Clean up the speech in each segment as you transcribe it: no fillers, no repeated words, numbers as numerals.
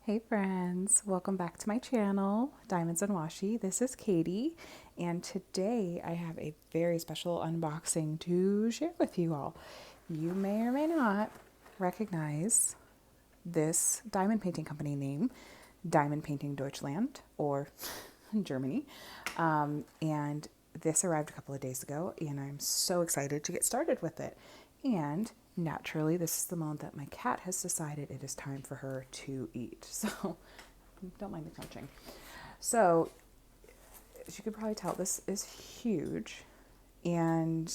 Hey friends, welcome back to my channel, Diamonds and Washi. This is Katie, and today I have a very special unboxing to share with you all. You may or may not recognize this diamond painting company name, Diamond Painting Deutschland, or Germany. And this arrived a couple of days ago, and I'm so excited to get started with it. And naturally, this is the moment that my cat has decided it is time for her to eat. So don't mind the crunching. So as you could probably tell, this is huge, and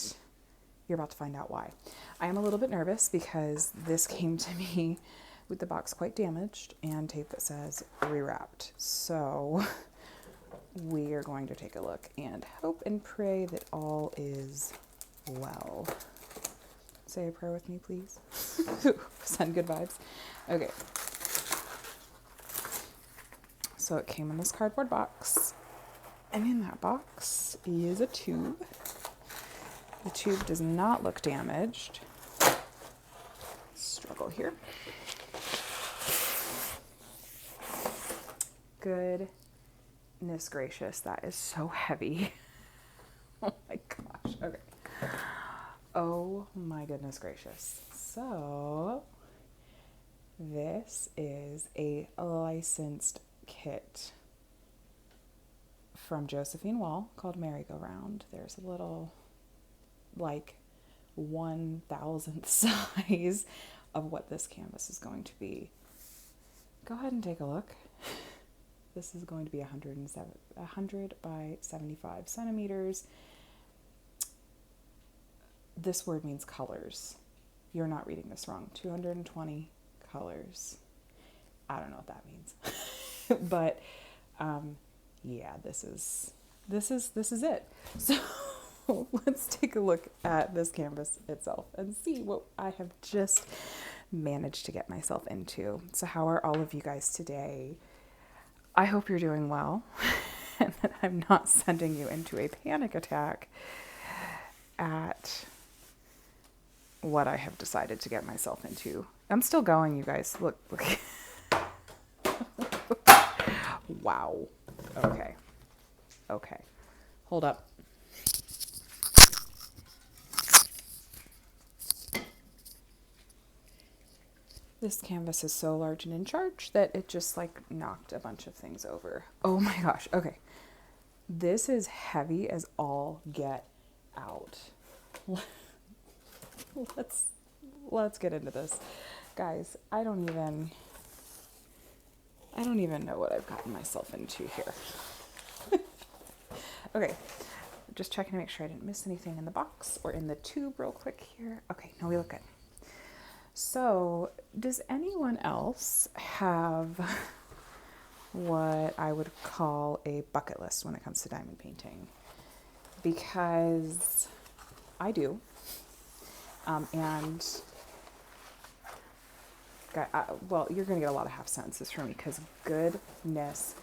you're about to find out why. I am a little bit nervous because this came to me with the box quite damaged and tape that says rewrapped. So we are going to take a look and hope and pray that all is well. Say a prayer with me, please. Send good vibes. Okay. So it came in this cardboard box, and in that box is a tube. The tube does not look damaged. Struggle here. Goodness gracious, that is so heavy. Oh my gosh. Okay. Oh my goodness gracious. So this is a licensed kit from Josephine Wall called Merry-Go-Round. There's a little like 1,000th size of what this canvas is going to be. Go ahead and take a look. This is going to be 100 by 75 centimeters. This word means colors. You're not reading this wrong. 220 colors. I don't know what that means. But yeah, this is it. So let's take a look at this canvas itself and see what I have just managed to get myself into. So how are all of you guys today? I hope you're doing well and that I'm not sending you into a panic attack at what I have decided to get myself into. I'm still going, you guys. Look. Wow. Okay. Hold up. This canvas is so large and in charge that it just like knocked a bunch of things over. Oh my gosh. Okay. This is heavy as all get out. Let's get into this. Guys, I don't even know what I've gotten myself into here. Okay. Just checking to make sure I didn't miss anything in the box or in the tube real quick here. Okay, no, we look good. So, does anyone else have what I would call a bucket list when it comes to diamond painting? Because I do. And well, you're going to get a lot of half sentences from me because goodness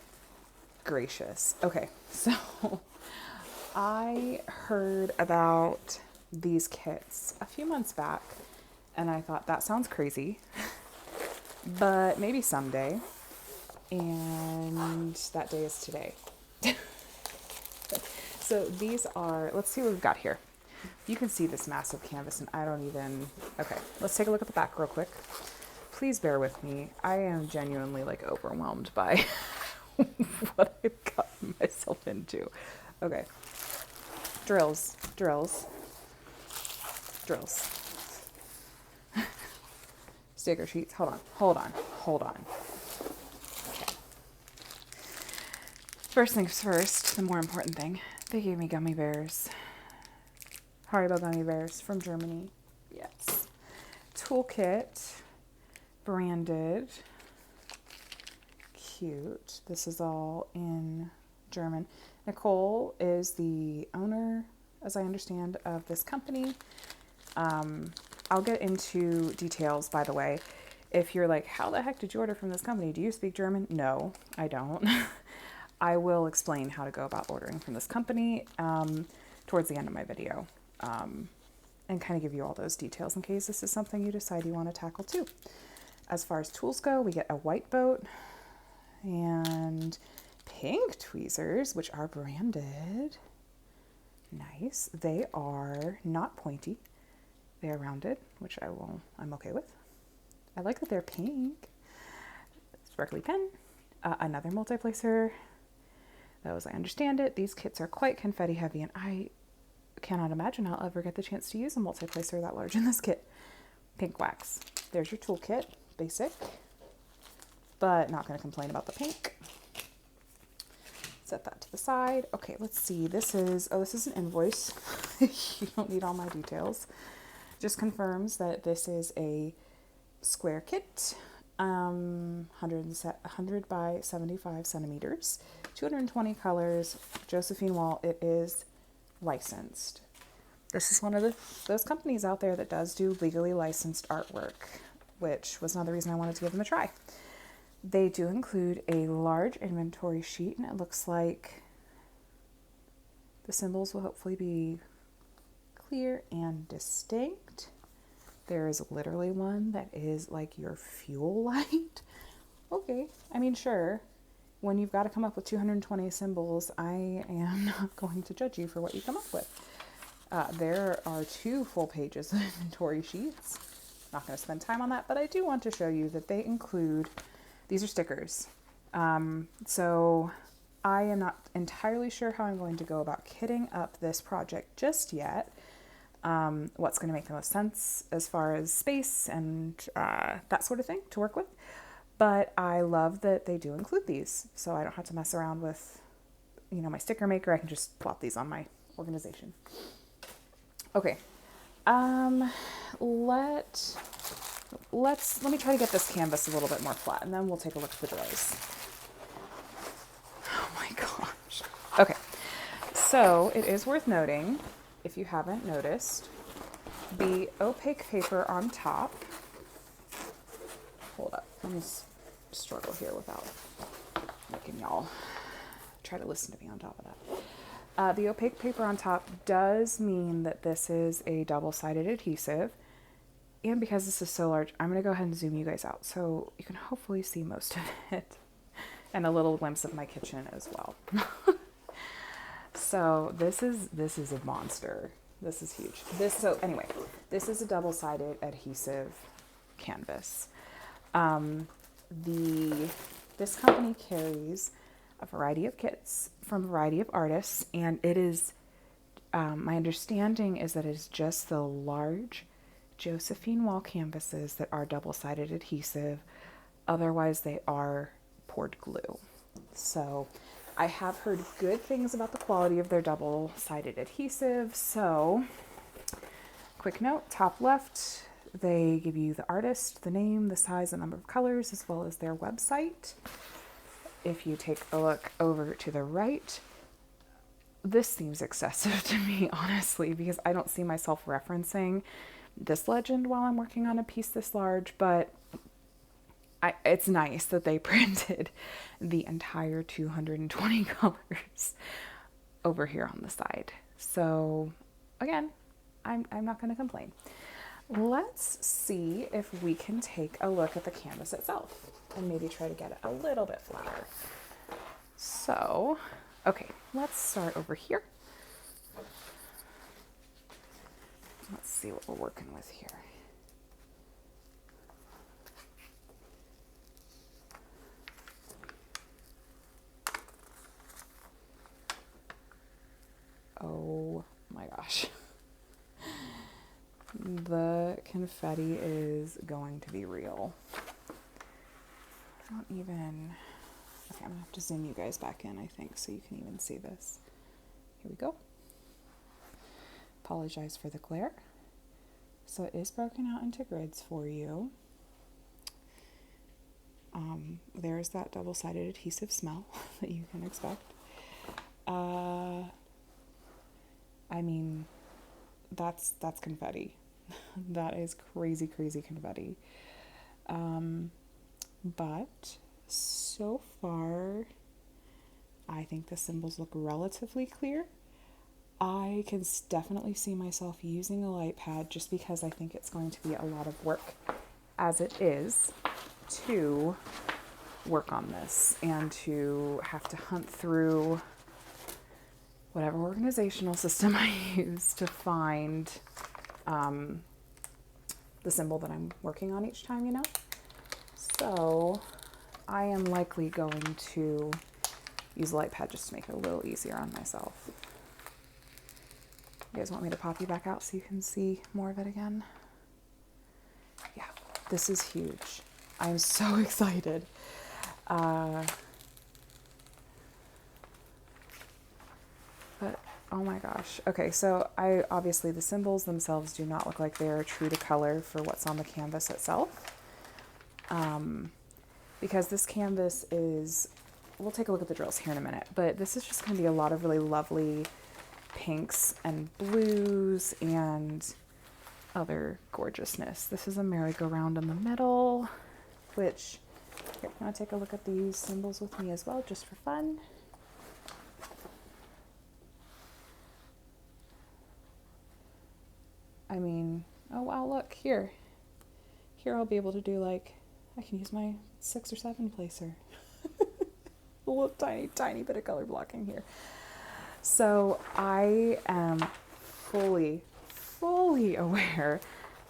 gracious. Okay, so I heard about these kits a few months back, and I thought that sounds crazy, but maybe someday. And that day is today. So these are, let's see what we've got here. You can see this massive canvas, and okay, let's take a look at the back real quick. Please bear with me. I am genuinely like overwhelmed by what I've gotten myself into. Okay. Drills. Sticker sheets. Hold on. Okay. First things first, the more important thing. They gave me gummy bears. Haribo gummy bears from Germany. Yes. Toolkit. Branded. Cute. This is all in German. Nicole is the owner, as I understand, of this company. I'll get into details, by the way. If you're like, how the heck did you order from this company? Do you speak German? No, I don't. I will explain how to go about ordering from this company towards the end of my video, and kind of give you all those details in case this is something you decide you want to tackle too. As far as tools go, we get a white boat, and pink tweezers, which are branded. Nice. They are not pointy. They are rounded, which I'm okay with. I like that they're pink. Sparkly pen. Another multi-placer. Though, as I understand it, these kits are quite confetti heavy, and I cannot imagine I'll ever get the chance to use a multi-placer that large in this kit. Pink wax. There's your toolkit. Basic. But not going to complain about the pink. Set that to the side. Okay, let's see. This is an invoice. You don't need all my details. Just confirms that this is a square kit. 100 by 75 centimeters. 220 colors. Josephine wall. It is licensed. This is one of those companies out there that does do legally licensed artwork, which was another reason I wanted to give them a try. They do include a large inventory sheet, and it looks like the symbols will hopefully be clear and distinct. There is literally one that is like your fuel light. Okay, I mean, sure. When you've got to come up with 220 symbols, I am not going to judge you for what you come up with. There are 2 full pages of inventory sheets. Not going to spend time on that, but I do want to show you that they include, these are stickers. So I am not entirely sure how I'm going to go about kitting up this project just yet. What's going to make the most sense as far as space and that sort of thing to work with. But I love that they do include these, so I don't have to mess around with, my sticker maker. I can just plop these on my organization. Okay. Let me try to get this canvas a little bit more flat, and then we'll take a look at the drawers. Oh my gosh. Okay. So it is worth noting, if you haven't noticed, the opaque paper on top. Hold up. Let me struggle here without making y'all try to listen to me on top of that. The opaque paper on top does mean that this is a double-sided adhesive. And because this is so large, I'm going to go ahead and zoom you guys out so you can hopefully see most of it. And a little glimpse of my kitchen as well. So this is a monster. This is huge. This is a double-sided adhesive canvas. This company carries a variety of kits from a variety of artists, and it is, my understanding is that it is just the large Josephine wall canvases that are double-sided adhesive. Otherwise, they are poured glue. So I have heard good things about the quality of their double-sided adhesive. So quick note, top left, they give you the artist, the name, the size, the number of colors, as well as their website. If you take a look over to the right, this seems excessive to me, honestly, because I don't see myself referencing this legend while I'm working on a piece this large, but it's nice that they printed the entire 220 colors over here on the side. So again, I'm not going to complain. Let's see if we can take a look at the canvas itself and maybe try to get it a little bit flatter. So, okay, let's start over here. Let's see what we're working with here. Oh my gosh. The confetti is going to be real. I don't even... Okay, I'm going to have to zoom you guys back in, I think, so you can even see this. Here we go. Apologize for the glare. So it is broken out into grids for you. There's that double-sided adhesive smell that you can expect. I mean, that's confetti. That is crazy, crazy confetti. But so far, I think the symbols look relatively clear. I can definitely see myself using a light pad just because I think it's going to be a lot of work as it is to work on this and to have to hunt through whatever organizational system I use to find the symbol that I'm working on each time, you know? So I am likely going to use a light pad just to make it a little easier on myself. You guys want me to pop you back out so you can see more of it again? Yeah, this is huge. I'm so excited. But oh my gosh. Okay, so obviously the symbols themselves do not look like they are true to color for what's on the canvas itself. Because this canvas is, we'll take a look at the drills here in a minute, but this is just going to be a lot of really lovely pinks and blues and other gorgeousness. This is a merry-go-round in the middle, which, here, you want to take a look at these symbols with me as well, just for fun? I mean, oh wow, look, here. Here I'll be able to do like, I can use my 6 or 7 placer. A little tiny bit of color blocking here. So I am fully aware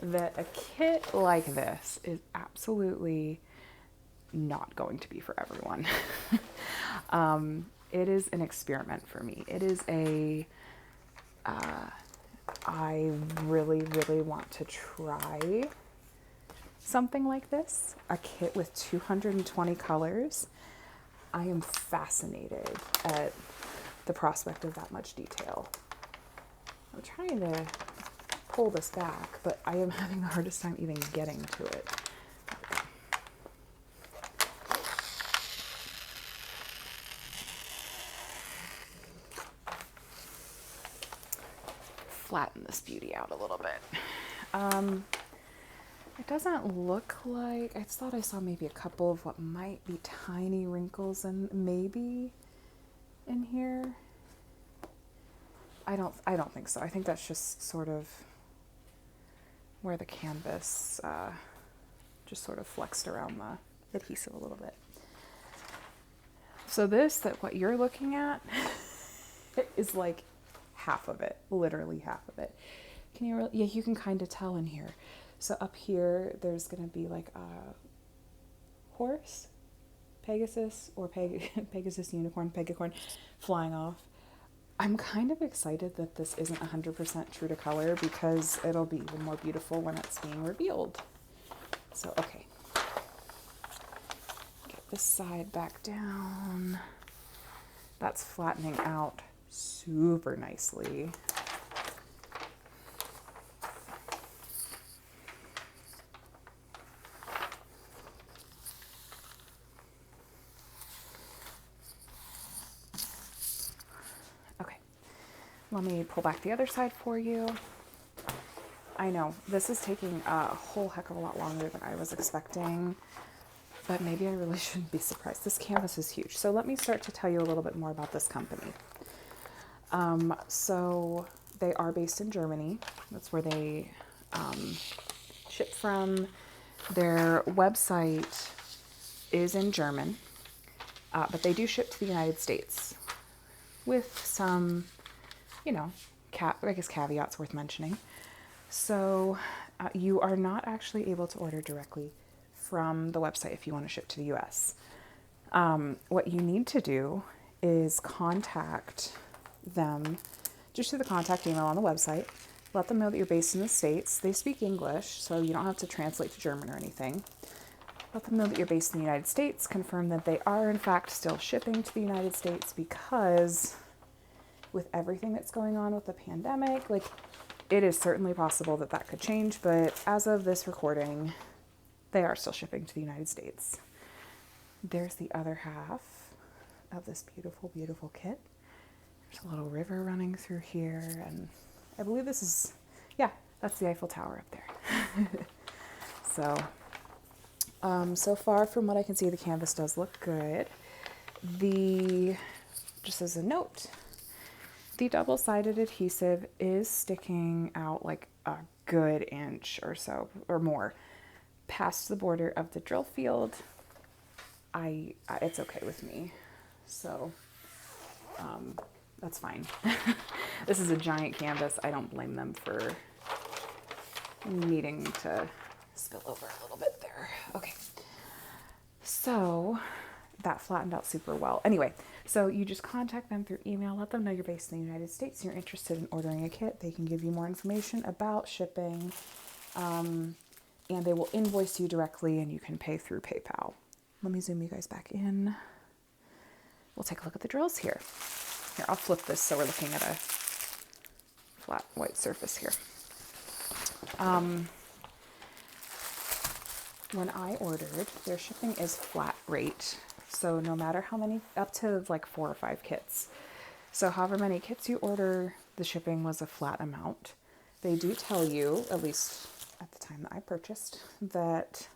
that a kit like this is absolutely not going to be for everyone. It is an experiment for me. It is I really want to try something like this, a kit with 220 colors. I am fascinated at the prospect of that much detail. I'm trying to pull this back, but I am having the hardest time even getting to it. Flatten this beauty out a little bit. It doesn't look like, I thought I saw maybe a couple of what might be tiny wrinkles and maybe in here. I don't think so. I think that's just sort of where the canvas just sort of flexed around the adhesive a little bit. So what you're looking at is like half of it, literally half of it. Can you, yeah, you can kind of tell in here. So up here, there's going to be like a horse, Pegasus, or Pegasus unicorn, Pegacorn flying off. I'm kind of excited that this isn't 100% true to color because it'll be even more beautiful when it's being revealed. So, okay. Get this side back down. That's flattening out super nicely. Let me pull back the other side for you. I know, this is taking a whole heck of a lot longer than I was expecting, but maybe I really shouldn't be surprised. This canvas is huge. So let me start to tell you a little bit more about this company. So they are based in Germany. That's where they ship from. Their website is in German, but they do ship to the United States with some, you know, I guess caveats worth mentioning. So you are not actually able to order directly from the website if you want to ship to the US. What you need to do is contact them just through the contact email on the website. Let them know that you're based in the States. They speak English, so you don't have to translate to German or anything. Let them know that you're based in the United States. Confirm that they are, in fact, still shipping to the United States because with everything that's going on with the pandemic, like, it is certainly possible that that could change, but as of this recording, they are still shipping to the United States. There's the other half of this beautiful, beautiful kit. There's a little river running through here, and I believe this is, yeah, that's the Eiffel Tower up there. So far from what I can see, the canvas does look good. Just as a note, the double-sided adhesive is sticking out like a good inch or so, or more, past the border of the drill field. it's okay with me. So that's fine. This is a giant canvas. I don't blame them for needing to spill over a little bit there. Okay. So that flattened out super well. Anyway, so you just contact them through email, let them know you're based in the United States and you're interested in ordering a kit. They can give you more information about shipping, and they will invoice you directly and you can pay through PayPal. Let me zoom you guys back in. We'll take a look at the drills here. Here, I'll flip this so we're looking at a flat white surface here. When I ordered, their shipping is flat rate. So no matter how many, up to like 4 or 5 kits. So however many kits you order, the shipping was a flat amount. They do tell you, at least at the time that I purchased, that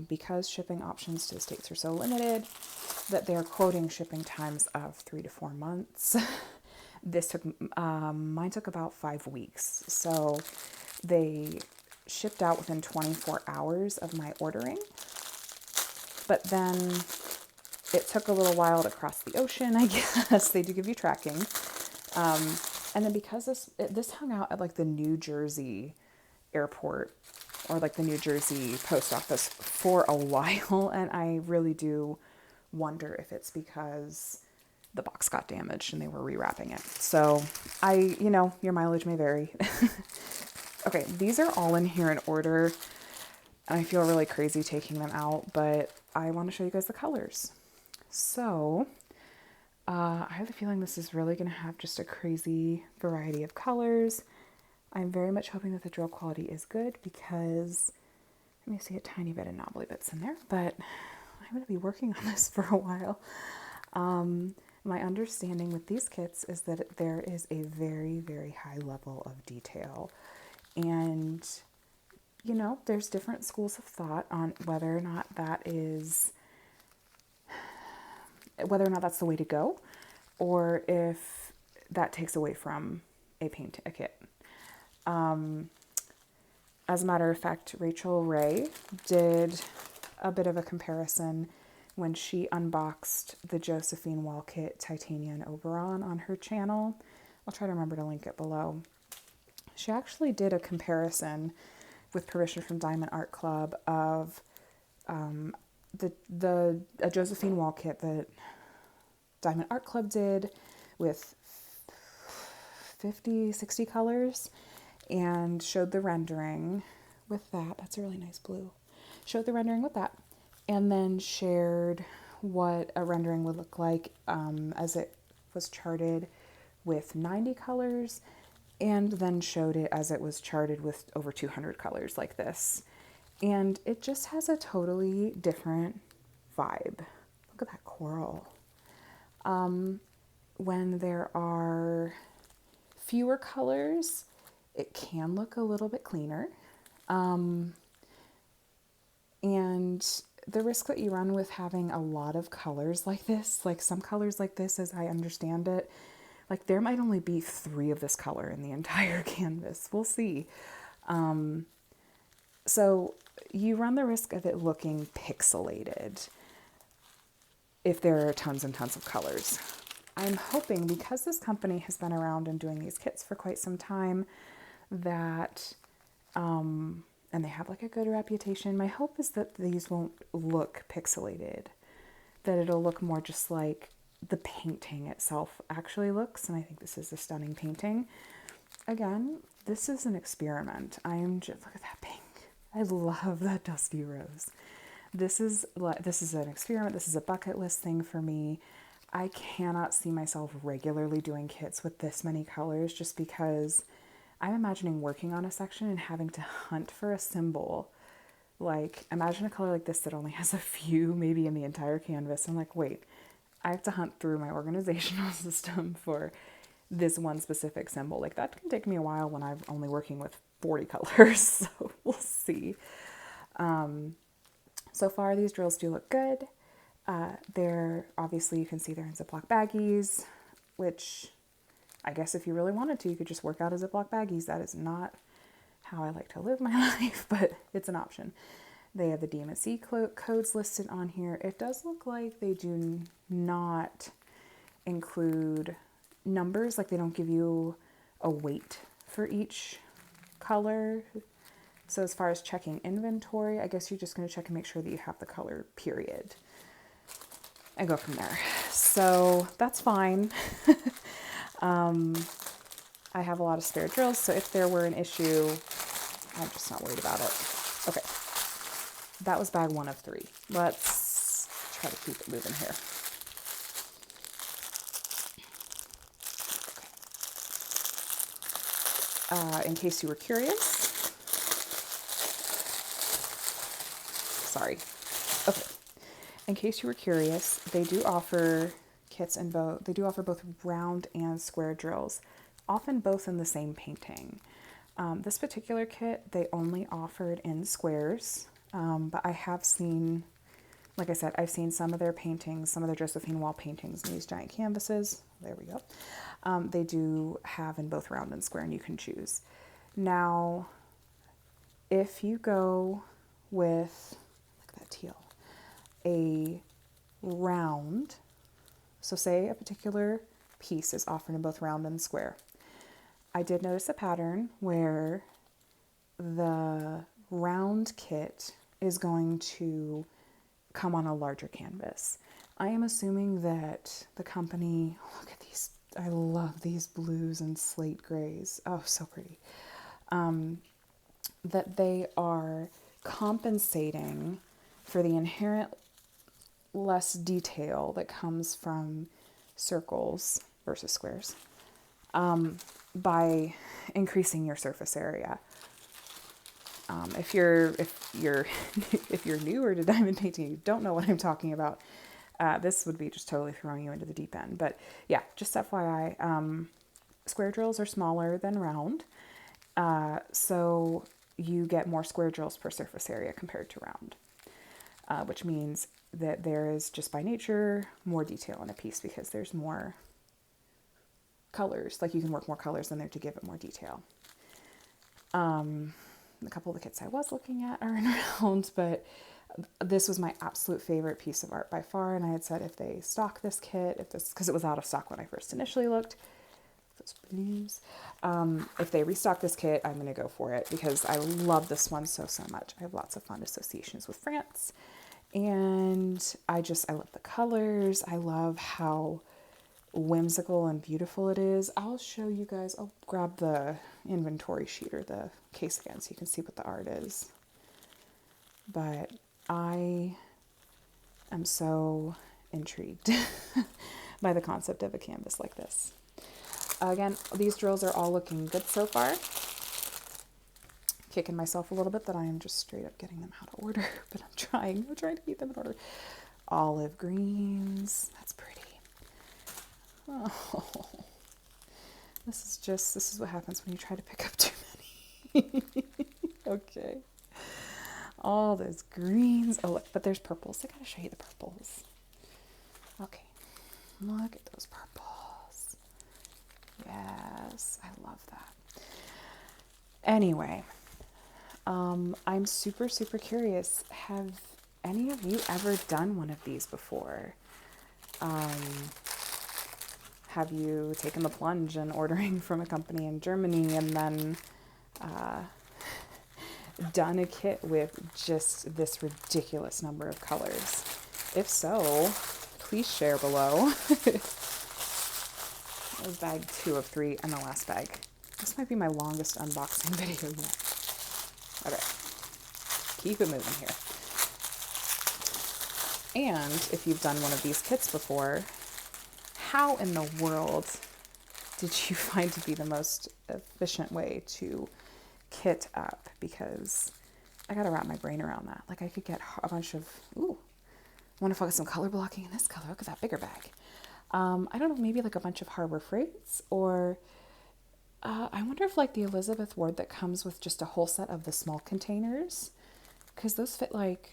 because shipping options to the States are so limited, that they're quoting shipping times of 3 to 4 months. Mine took about 5 weeks. So they shipped out within 24 hours of my ordering. But then it took a little while to cross the ocean, I guess. They do give you tracking. And then because this hung out at like the New Jersey airport or like the New Jersey post office for a while. And I really do wonder if it's because the box got damaged and they were rewrapping it. So your mileage may vary. Okay, these are all in here in order. And I feel really crazy taking them out, but I want to show you guys the colors. So I have the feeling this is really going to have just a crazy variety of colors. I'm very much hoping that the drill quality is good because let me see a tiny bit of knobbly bits in there, but I'm going to be working on this for a while. My understanding with these kits is that there is a very, very high level of detail. And, there's different schools of thought on whether or not that's the way to go, or if that takes away from a kit. As a matter of fact, Rachel Ray did a bit of a comparison when she unboxed the Josephine wall kit Titania and Oberon on her channel. I'll try to remember to link it below. She actually did a comparison with permission from Diamond Art Club of a Josephine wall kit that Diamond Art Club did with 50, 60 colors, and showed the rendering with that. That's a really nice blue. Showed the rendering with that, and then shared what a rendering would look like as it was charted with 90 colors, and then showed it as it was charted with over 200 colors like this. And it just has a totally different vibe. Look at that coral. When there are fewer colors, it can look a little bit cleaner. And the risk that you run with having a lot of colors like this, like some colors like this, as I understand it, like there might only be 3 of this color in the entire canvas. We'll see. So you run the risk of it looking pixelated if there are tons and tons of colors. I'm hoping, because this company has been around and doing these kits for quite some time, that, and they have like a good reputation, my hope is that these won't look pixelated, that it'll look more just like the painting itself actually looks. And I think this is a stunning painting. Again, this is an experiment. I am just, look at that pink. I love that dusty rose. This is an experiment. This is a bucket list thing for me. I cannot see myself regularly doing kits with this many colors, just because I'm imagining working on a section and having to hunt for a symbol. Like, imagine a color like this that only has a few, maybe in the entire canvas. I'm like, wait, I have to hunt through my organizational system for this one specific symbol. Like, that can take me a while when I'm only working with 40 colors, so we'll see. So far, these drills do look good. They're, obviously, you can see they're in Ziploc baggies, which I guess if you really wanted to, you could just work out of Ziploc baggies. That is not how I like to live my life, but it's an option. They have the DMSE codes listed on here. It does look like they do not include numbers, like they don't give you a weight for each color. So as far as checking inventory, I guess you're just going to check and make sure that you have the color, period, and go from there. So that's fine. I have a lot of spare drills, so if there were an issue, I'm just not worried about it. Okay, that was bag 1 of 3. Let's try to keep it moving here. In case you were curious, sorry. Okay, in case you were curious, they do offer kits in both. They do offer both round and square drills, often both in the same painting. This particular kit, they only offered in squares, but I have seen, like I said, I've seen some of their paintings, some of their Josephine wall paintings in these giant canvases. There we go. They do have in both round and square, and you can choose. Now, if you go with, look at that teal, a round, so say a particular piece is offered in both round and square. I did notice a pattern where the round kit is going to come on a larger canvas. I am assuming that the company, look at these, I love these blues and slate grays. Oh, so pretty. That they are compensating for the inherent less detail that comes from circles versus squares by increasing your surface area. If you're newer to diamond painting, you don't know what I'm talking about. This would be just totally throwing you into the deep end. But yeah, just FYI, square drills are smaller than round, so you get more square drills per surface area compared to round, which means that there is just by nature more detail in a piece because there's more colors. Like you can work more colors in there to give it more detail. A couple of the kits I was looking at are in round, but this was my absolute favorite piece of art by far. And I had said if they stock this kit, because it was out of stock when I first initially looked, those blues. If they restock this kit, I'm going to go for it because I love this one so much. I have lots of fond associations with France, and I love the colors. I love how whimsical and beautiful it is. I'll show you guys. I'll grab the inventory sheet or the case again so you can see what the art is. But I am so intrigued by the concept of a canvas like this. Again, these drills are all looking good so far. Kicking myself a little bit that I am just straight up getting them out of order, but I'm trying to keep them in order. Olive greens, that's pretty. Oh, this is what happens when you try to pick up too many. Okay. All those greens. Oh, look, but there's purples. I gotta show you the purples. Okay. Look at those purples. Yes, I love that. Anyway, I'm super curious. Have any of you ever done one of these before? Have you taken the plunge in ordering from a company in Germany and then done a kit with just this ridiculous number of colors? If so, please share below. That was bag 2 of 3 and the last bag. This might be my longest unboxing video yet. Okay, keep it moving here. And if you've done one of these kits before, how in the world did you find to be the most efficient way to kit up? Because I got to wrap my brain around that. Like I could get a bunch of, ooh, I want to focus some color blocking in this color. Look at that bigger bag. I don't know, maybe like a bunch of Harbor Freights, or I wonder if like the Elizabeth Ward that comes with just a whole set of the small containers, because those fit like,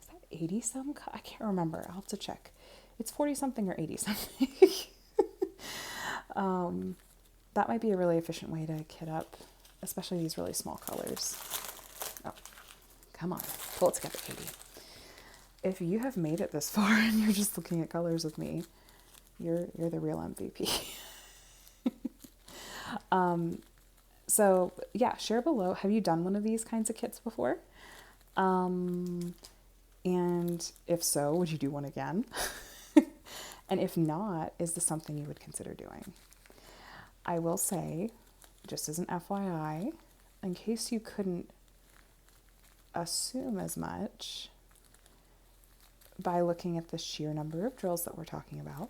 is that 80 some? I can't remember. I'll have to check. It's 40 something or 80 something. That might be a really efficient way to kit up, especially these really small colors. Oh, come on, pull it together, Katie. If you have made it this far and you're just looking at colors with me, you're the real MVP. So yeah, share below. Have you done one of these kinds of kits before? And if so, would you do one again? And if not, is this something you would consider doing? I will say, just as an FYI, in case you couldn't assume as much by looking at the sheer number of drills that we're talking about,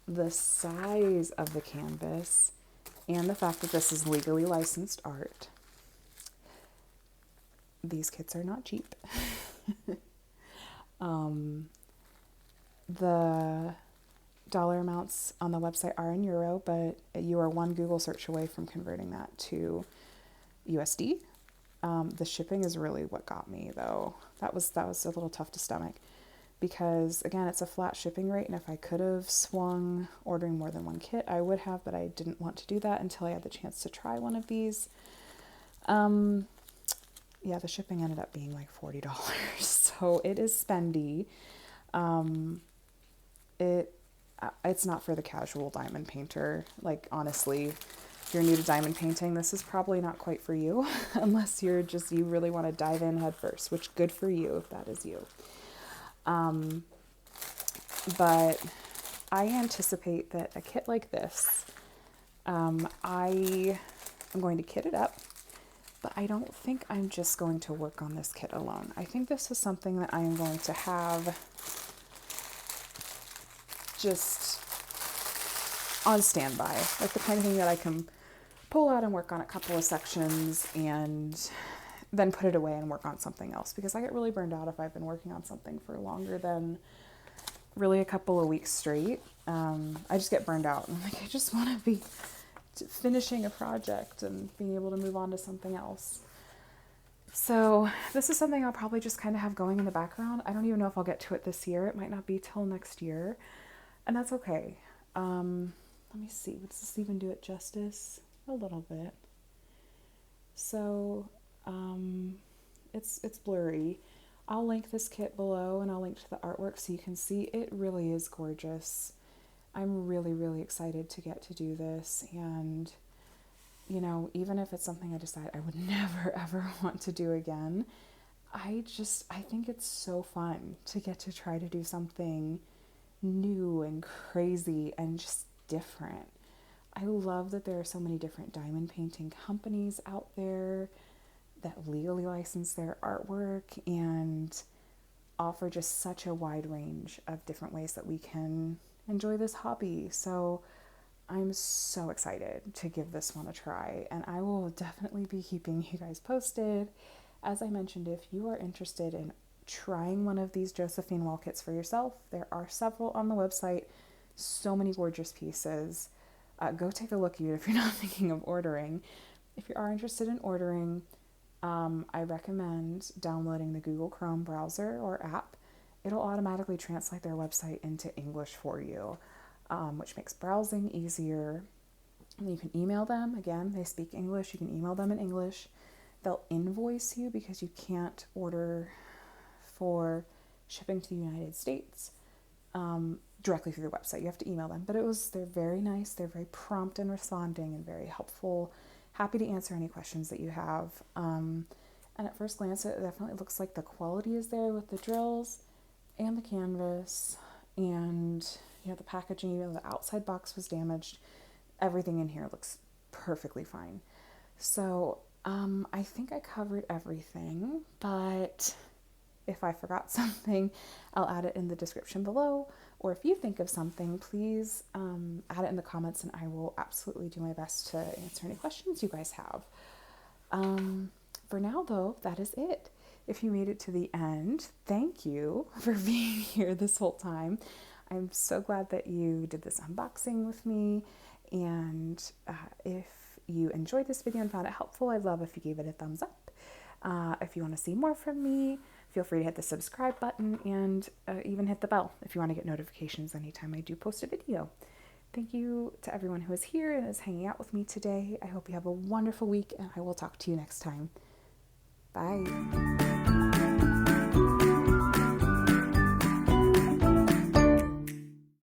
the size of the canvas, and the fact that this is legally licensed art, these kits are not cheap. The dollar amounts on the website are in euro, but you are one Google search away from converting that to USD. The shipping is really what got me, though. That was a little tough to stomach, because again, it's a flat shipping rate, and if I could have swung ordering more than one kit, I would have, but I didn't want to do that until I had the chance to try one of these. Yeah, the shipping ended up being like $40, so it is spendy. It's not for the casual diamond painter. Like, honestly, if you're new to diamond painting, this is probably not quite for you, unless you really want to dive in head first, which good for you if that is you. But I anticipate that a kit like this, I am going to kit it up, but I don't think I'm just going to work on this kit alone. I think this is something that I am going to have just on standby, like the kind of thing that I can pull out and work on a couple of sections and then put it away and work on something else, because I get really burned out if I've been working on something for longer than really a couple of weeks straight. I just get burned out. I'm like, I just want to be finishing a project and being able to move on to something else. So this is something I'll probably just kind of have going in the background. I don't even know if I'll get to it this year. It might not be till next year, and that's okay. Let me see, does this even do it justice? A little bit. So it's blurry. I'll link this kit below, and I'll link to the artwork so you can see. It really is gorgeous. I'm really, really excited to get to do this, and you know, even if it's something I decide I would never ever want to do again, I think it's so fun to get to try to do something new and crazy and just different. I love that there are so many different diamond painting companies out there that legally license their artwork and offer just such a wide range of different ways that we can enjoy this hobby. So I'm so excited to give this one a try, and I will definitely be keeping you guys posted. As I mentioned, if you are interested in trying one of these Josephine wall kits for yourself, there are several on the website. So many gorgeous pieces. Go take a look, even if you're not thinking of ordering. If you are interested in ordering, I recommend downloading the Google Chrome browser or app. It'll automatically translate their website into English for you, which makes browsing easier. And you can email them. Again, they speak English. You can email them in English. They'll invoice you, because you can't order for shipping to the United States directly through their website. You have to email them. But they're very nice. They're very prompt in responding and very helpful. Happy to answer any questions that you have. And at first glance, it definitely looks like the quality is there with the drills and the canvas, and you know, the packaging, even though the outside box was damaged, everything in here looks perfectly fine. So I think I covered everything, but if I forgot something, I'll add it in the description below, or if you think of something, please add it in the comments, and I will absolutely do my best to answer any questions you guys have. For now, though, that is it. If you made it to the end, thank you for being here this whole time. I'm so glad that you did this unboxing with me, and if you enjoyed this video and found it helpful, I'd love if you gave it a thumbs up. If you want to see more from me, feel free to hit the subscribe button, and even hit the bell if you want to get notifications anytime I do post a video. Thank you to everyone who is here and is hanging out with me today. I hope you have a wonderful week, and I will talk to you next time. Bye.